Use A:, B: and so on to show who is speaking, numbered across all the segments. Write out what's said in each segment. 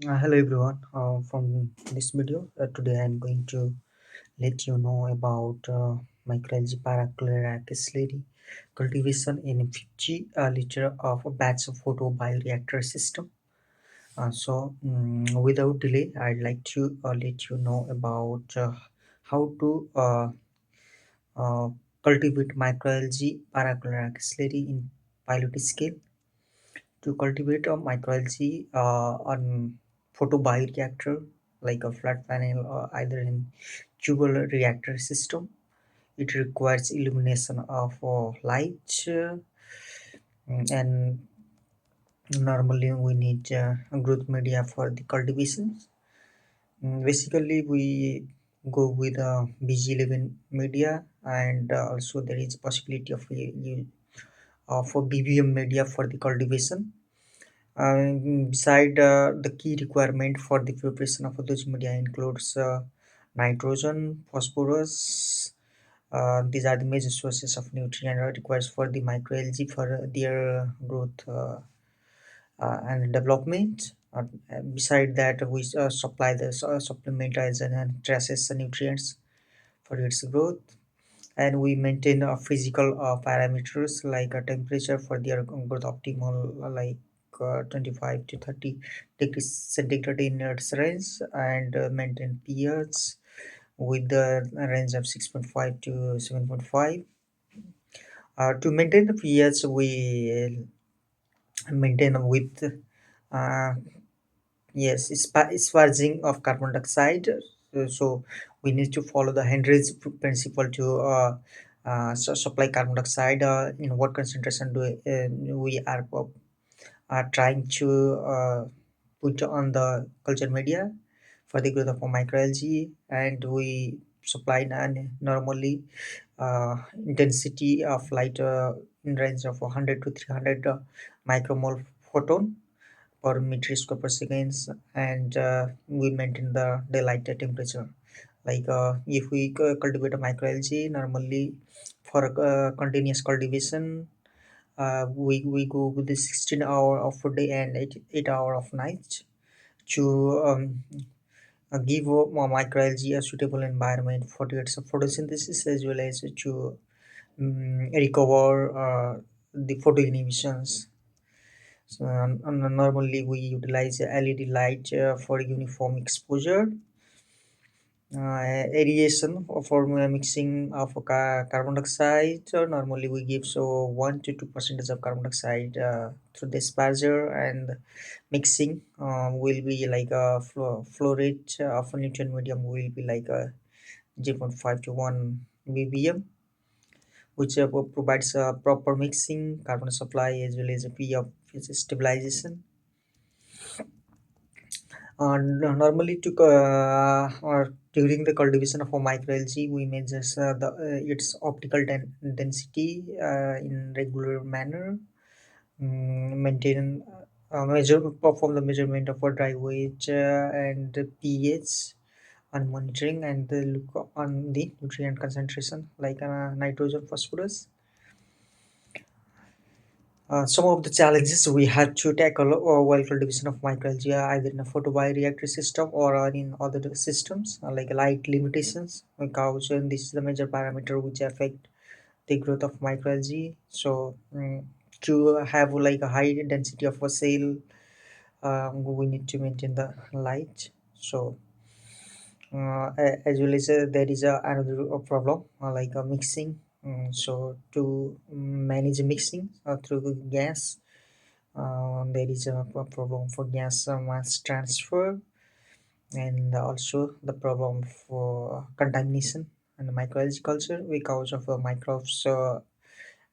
A: Hello everyone. From this video, today I'm going to let you know about microalgae parachloride slurry cultivation in 50 liter of a batch of photobioreactor system. Without delay, I'd like to let you know about how to uh, cultivate microalgae parachloride slurry in pilot scale. To cultivate a microalgae on photobioreactor like a flat panel or either in tubular reactor system, it requires illumination of light, and normally we need growth media for the cultivation. Basically we go with BG11 media, and also there is possibility of a BBM media for the cultivation. Beside the key requirement for the preparation of those media includes nitrogen, phosphorus. These are the major sources of nutrient required for the microalgae for their growth and development. Beside that, we supply the supplement as and traces nutrients for its growth, and we maintain physical parameters like a temperature for their growth optimal, like 25 to 30 degrees centigrade in its range, and maintain pH with the range of 6.5 to 7.5. To maintain the pH, we maintain with uh, yes, sparging of carbon dioxide. So we need to follow the Henry's principle to supply carbon dioxide in what concentration do we are trying to put on the culture media for the growth of microalgae, and we supply normally intensity of light in range of 100 to 300 micromole photon per meter square per seconds, and we maintain the daylight temperature. Like if we cultivate a microalgae normally for continuous cultivation, we go with the 16 hour of day and 8 hour of night to give microalgae a suitable environment for its photosynthesis, as well as to recover the photo emissions. So, normally we utilize LED light for uniform exposure, aeration for mixing of carbon dioxide. Normally we give so 1 to 2% of carbon dioxide through the disperser, and mixing will be like a flow rate of a nutrient medium will be like a 0.5 to 1 bbm, which provides proper mixing, carbon supply, as well as a P of stabilization. Normally, or during the cultivation of a microalgae, we measure its optical density in regular manner, maintain perform the measurement of a dry weight and the pH, and monitoring and the look on the nutrient concentration like nitrogen, phosphorus. Some of the challenges we had to tackle while cultivation of microalgae, either in a photobioreactor system or in other systems, like light limitations, because this is the major parameter which affect the growth of microalgae. So, to have like a high density of a cell, we need to maintain the light. So, as well as there is another problem like mixing. So, to manage mixing through the gas, there is a problem for gas mass transfer, and also the problem for contamination and microalgae culture because of microbes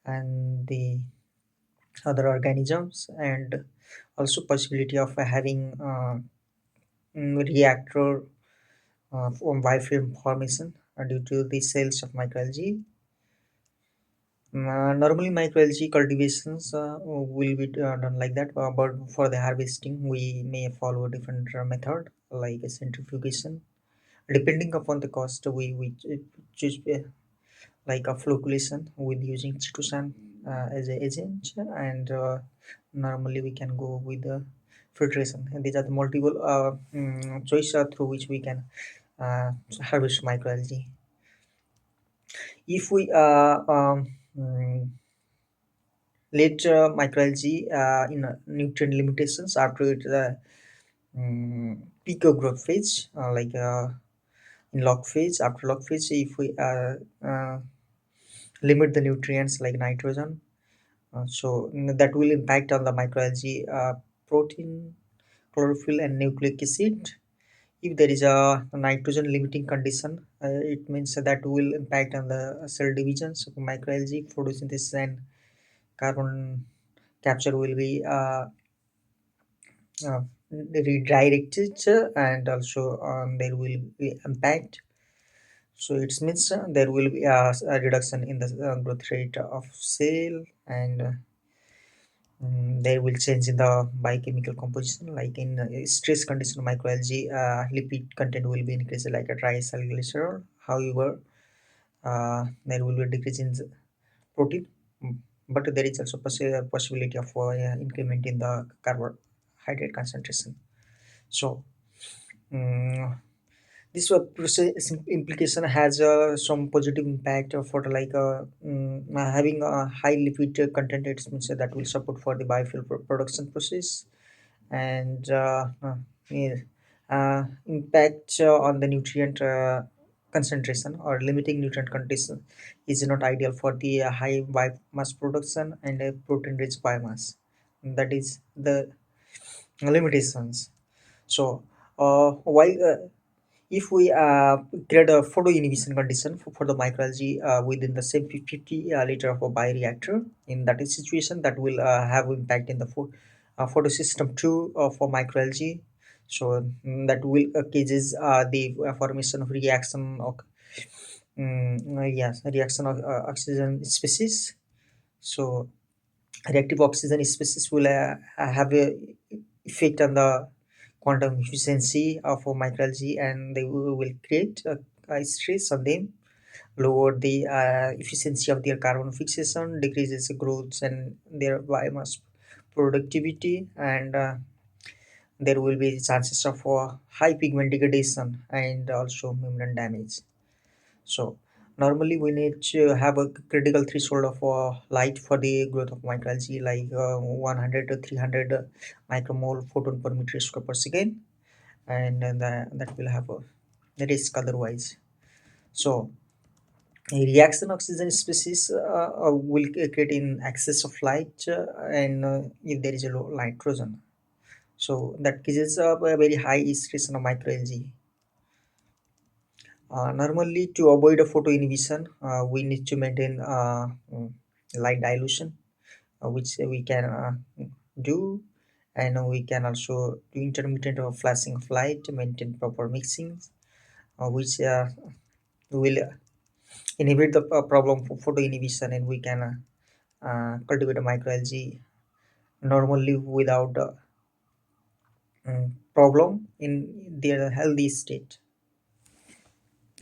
A: and the other organisms, and also possibility of having reactor from biofilm formation due to the cells of microalgae. Normally, microalgae cultivations will be done like that, but for the harvesting, we may follow a different method like a centrifugation. Depending upon the cost, we choose like a flocculation with using chitosan as an agent, and normally we can go with the filtration. And these are the multiple choice through which we can harvest microalgae. If we let microalgae in nutrient limitations after it peak of growth phase, like in log phase, after log phase, if we limit the nutrients like nitrogen, that will impact on the microalgae protein, chlorophyll, and nucleic acid. If there is a nitrogen limiting condition, it means that will impact on the cell divisions of microalgae, photosynthesis, and carbon capture will be uh, redirected, and also there will be impact. So it means there will be a reduction in the growth rate of cell, and there will change in the biochemical composition. Like in stress condition, microalgae lipid content will be increased like a triacylglycerol. However, there will be a decrease in the protein, mm, but there is also possibility of increment in the carbohydrate concentration. So this process implication has some positive impact for having a high lipid content. It means that will support for the biofuel production process, and yeah, impact on the nutrient concentration or limiting nutrient condition is not ideal for the high biomass production and protein rich biomass. That is the limitations. So while if we create a photo inhibition condition for the microalgae within the same 50 liter of a bioreactor, in that situation that will have impact in the photosystem too for microalgae. So that will causes the formation of reaction of yes, reaction of oxygen species. So reactive oxygen species will have a effect on the quantum efficiency of a microalgae, and they will create a stress on them, lower the efficiency of their carbon fixation, decreases the growth and their biomass productivity, and there will be chances of high pigment degradation and also membrane damage. So normally we need to have a critical threshold of light for the growth of microalgae, like 100 to 300 micromole photon per meter square per second, and then that will have a risk otherwise. So a reaction oxygen species will create in excess of light, and if there is a low nitrogen, so that causes a very high stress on a microalgae. Normally, to avoid a photo inhibition, we need to maintain light dilution, which we can do, and we can also do intermittent flashing of light to maintain proper mixing, which will inhibit the problem for photo inhibition, and we can cultivate a microalgae normally without problem in their healthy state.